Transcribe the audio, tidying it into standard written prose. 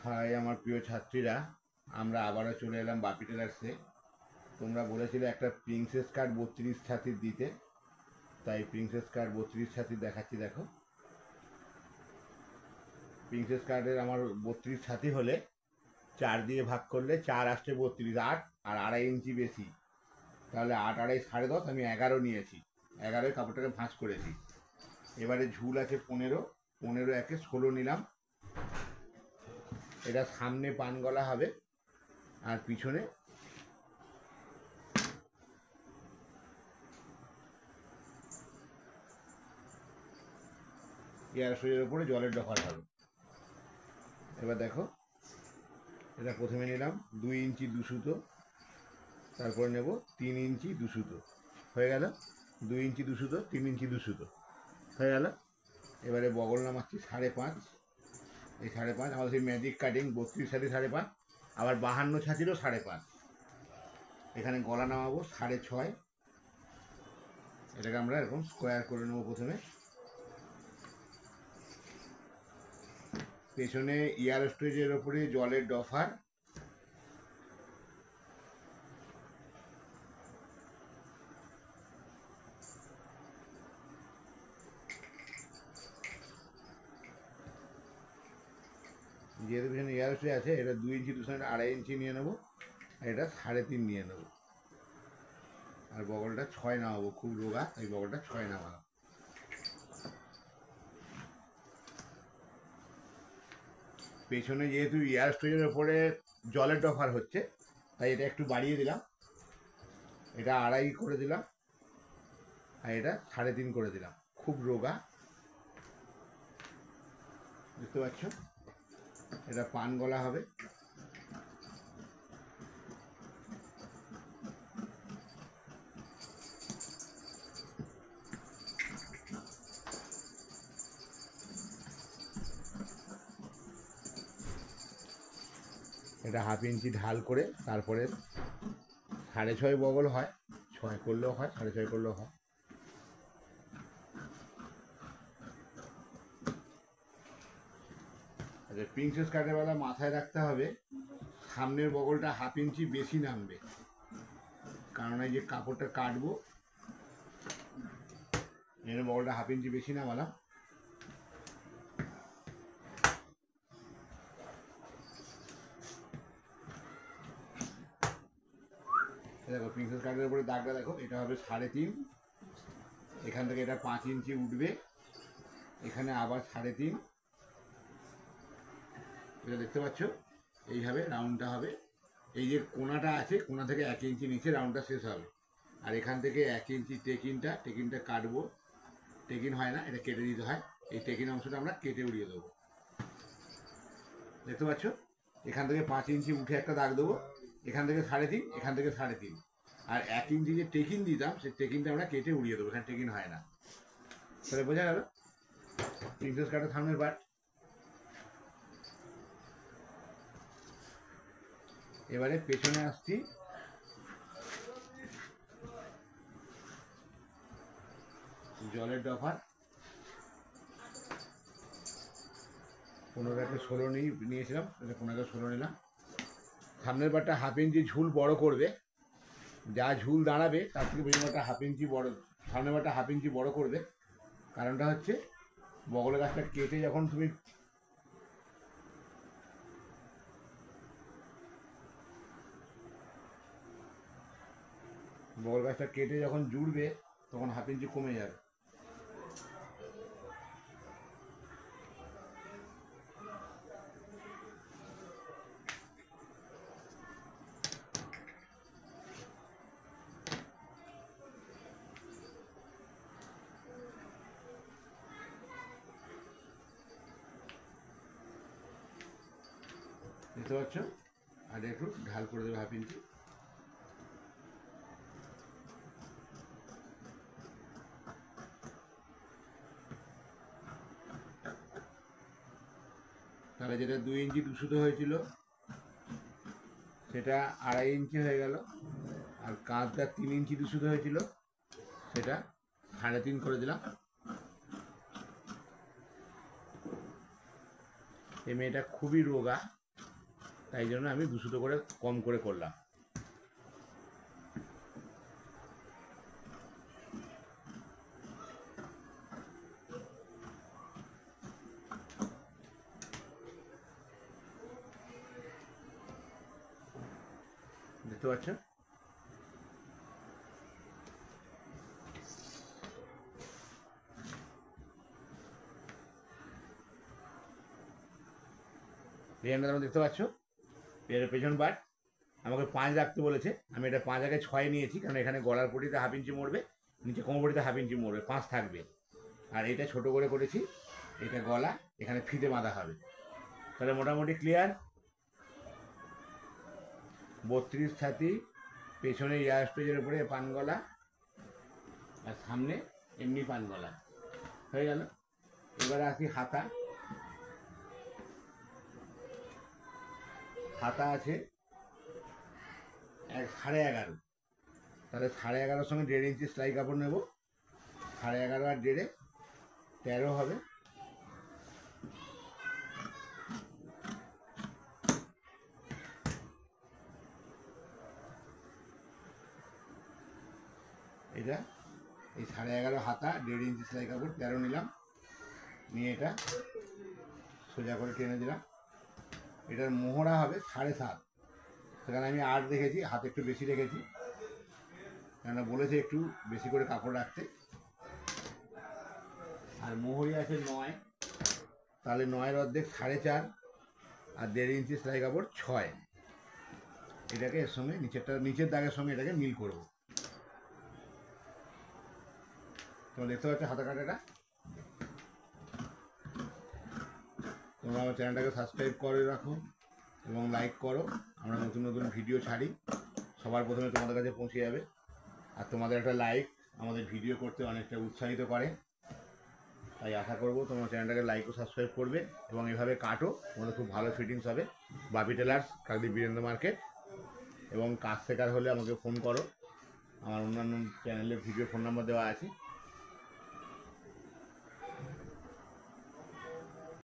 High আমার প্রিয় ছাত্রীরা, আমরা আবারও চলে এলাম বাপি টেলার্সে। তোমরা বলেছিলে একটা প্রিন্সেস কাট 32 ছাতির দিতে, তাই প্রিন্সেস কাট 32 ছাতির দেখাচ্ছি। দেখো, প্রিন্সেস কাটের আমার 32 ছাতি হলে 4 দিয়ে ভাগ করলে 4 আসছে 32, 8 আর 2.5 ইঞ্চি বেশি, তাহলে 8 2.5 10.5, আমি 11 নিয়েছি। 11 কাপড়টাকে ভাঁজ করেছি। এবারে ঝুল আছে 15, 15 একে 16 নিলাম। এটা সামনে পান গলা হবে আর পিছনে এয়ার সুইয়ের উপরে জলের ডফার হবে। এবার দেখো, এটা প্রথমে নিলাম 2 ইঞ্চি 2 সুতো, তারপরে নেব 3 ইঞ্চি 2 সুতো, হয়ে গেল 2 ইঞ্চি 2 সুতো, 3 ইঞ্চি 2 সুতো হয়ে গেল। এবারে বগল নামাচ্ছি 5.5। এই 5.5 আমাদের সেই ম্যাজিক কাটিং 32 ছাতি 5.5, আবার 52 ছাতিরও 5.5। এখানে গলা নামাবো 6.5। এটাকে আমরা এরকম স্কোয়ার করে নেবো। প্রথমে পেছনে ইয়ার স্টোরেজের ওপরে জলের ডফার, যেহেতু পেছনে এয়ার স্টোরেজ আছে, এটা 2 ইঞ্চি 2 সেন্ট 2.5 ইঞ্চি নিয়ে নেবো, আর এটা 3.5 নিয়ে নেবো। আর বগলটা 6 নামাবো, খুব রোগা, এই বগলটা 6 নামাবো। পেছনে যেহেতু এয়ার স্টোরেজের ওপরে জলের ডফার হচ্ছে, তাই এটা একটু বাড়িয়ে দিলাম, এটা 2.5 করে দিলাম, আর এটা 3.5 করে দিলাম। খুব রোগা, বুঝতে পারছো? এটা পান গলা হবে। এটা 1/2 ইঞ্চি ঢাল করে, তারপরে 6.5 বগল হয়, 6 করলেও হয়, 6.5 করলেও হয়। আচ্ছা, প্রিন্সেস কাটের বেলা মাথায় রাখতে হবে সামনের বগলটা 1/2 ইঞ্চি বেশি নামবে, কারণ এই যে কাপড়টা কাটবো, এর বগলটা 1/2 ইঞ্চি বেশি নামালাম। দেখো, প্রিন্সেস কাটের উপরে দাগটা দেখো, এটা হবে 3.5। এখান থেকে এটা 5 ইঞ্চি উঠবে, এখানে আবার 3.5, এটা দেখতে পাচ্ছ, এইভাবে রাউন্ডটা হবে। এই যে কোনাটা আছে, কোনা থেকে 1 ইঞ্চি নিচে রাউন্ডটা শেষ হবে। আর এখান থেকে 1 ইঞ্চি টেকিনটা কাটবো। টেকিন হয় না, এটা কেটে দিতে হয়। এই টেকিন অংশটা আমরা কেটে উড়িয়ে দেবো, দেখতে পাচ্ছ। এখান থেকে 5 ইঞ্চি উঠে একটা দাগ দেবো, এখান থেকে 3.5, এখান থেকে 3.5, আর 1 ইঞ্চি যে টেকিন দিতাম, সেই টেকিনটা আমরা কেটে উড়িয়ে দেবো। এখানে টেকিন হয় না। তাহলে বোঝা গেল প্রিন্সেস কাটের সামনের পার্ট। এবারে পেছনে আসছি, জলের ডফার 15 16 নিয়েছিলাম, এটা 15 16 নিলাম। সামনের পাটটা 1/2 ইঞ্চি ঝুল বড় করবে, যা ঝুল দাঁড়াবে তার থেকে পেছনের পাটটা 1/2 ইঞ্চি বড়, সামনের পাটটা 1/2 ইঞ্চি বড় করবে। কারণটা হচ্ছে বগলের গাছটা কেটে যখন তুমি জুড়বে, তখন 1/2 ইঞ্চি কমে যাবে। দেখতে পাচ্ছ? আর একটু ঢাল করে দেবে 1/2 ইঞ্চি। তাহলে যেটা 2 ইঞ্চি 2 সুতো হয়েছিল, সেটা 2.5 ইঞ্চি হয়ে গেল। আর কাঁধটা 3 ইঞ্চি 2 সুতো হয়েছিল, সেটা 3.5 করে দিলাম। এই মেয়েটা খুবই রোগা, তাই জন্য আমি 2 সুতো করে কম করে করলাম। দেখতে পাচ্ছেন? ডিজাইনটা তোমরা দেখতে পাচ্ছ, এর পেছন পার্ট আমাকে 5 রাখতে বলেছে, আমি এটা 5 আগে 6 নিয়েছি, কারণ এখানে গলার পটিতে 1/2 ইঞ্চি মরবে, নিচে কোমর পটিতে 1/2 ইঞ্চি মরবে, 5 থাকবে। আর এটা ছোট করে করেছি, এটা গলা, এখানে ফিতে বাঁধা হবে। তাহলে মোটামুটি ক্লিয়ার। 32 ছাতি, পেছনে ইয়ার স্টেজের উপরে পান গলা, আর সামনে এমনি পান গলা হয়ে গেল। এবারে আসি হাতা। হাতা আছে 11.5, তাহলে 11.5 সঙ্গে 1.5 ইঞ্চি সেলাই কাপড় নেব। 11.5 আর 1.5 13 হবে। এটা এই 11.5 হাতা, 1.5 ইঞ্চি সেলাই কাপড় 13 নিলাম, নিয়ে এটা সোজা করে টেনে দিলাম। এটার মোহরা হবে 7.5, সেখানে আমি 8 রেখেছি, হাতে একটু বেশি রেখেছি, কেননা বলেছে একটু বেশি করে কাপড় রাখতে। আর মোহরি আছে 9, তাহলে 9-এর অর্ধেক 4.5, আর 1.5 ইঞ্চি সেলাই কাপড় 6। এটাকে এর সঙ্গে নিচের দাগের সঙ্গে এটাকে মিল করব। তোমরা দেখতে পাচ্ছ হাতা কাটাটা। তোমরা আমার চ্যানেলটাকে সাবস্ক্রাইব করে রাখো এবং লাইক করো, আমরা নতুন নতুন ভিডিও ছাড়ি, সবার প্রথমে তোমাদের কাছে পৌঁছে যাবে। আর তোমাদের একটা লাইক আমাদের ভিডিও করতে অনেকটা উৎসাহিত করে, তাই আশা করবো তোমার চ্যানেলটাকে লাইক ও সাবস্ক্রাইব করবে এবং এভাবে কাটো, তোমাদের খুব ভালো ফিটিংস হবে। বাপি টেলার্স, কাকদ্বীপ বীরেন্দ্র মার্কেট। এবং কাজ শেখার হলে আমাকে ফোন করো, আমার অন্যান্য চ্যানেলের ভিডিও ফোন নাম্বার দেওয়া আছে।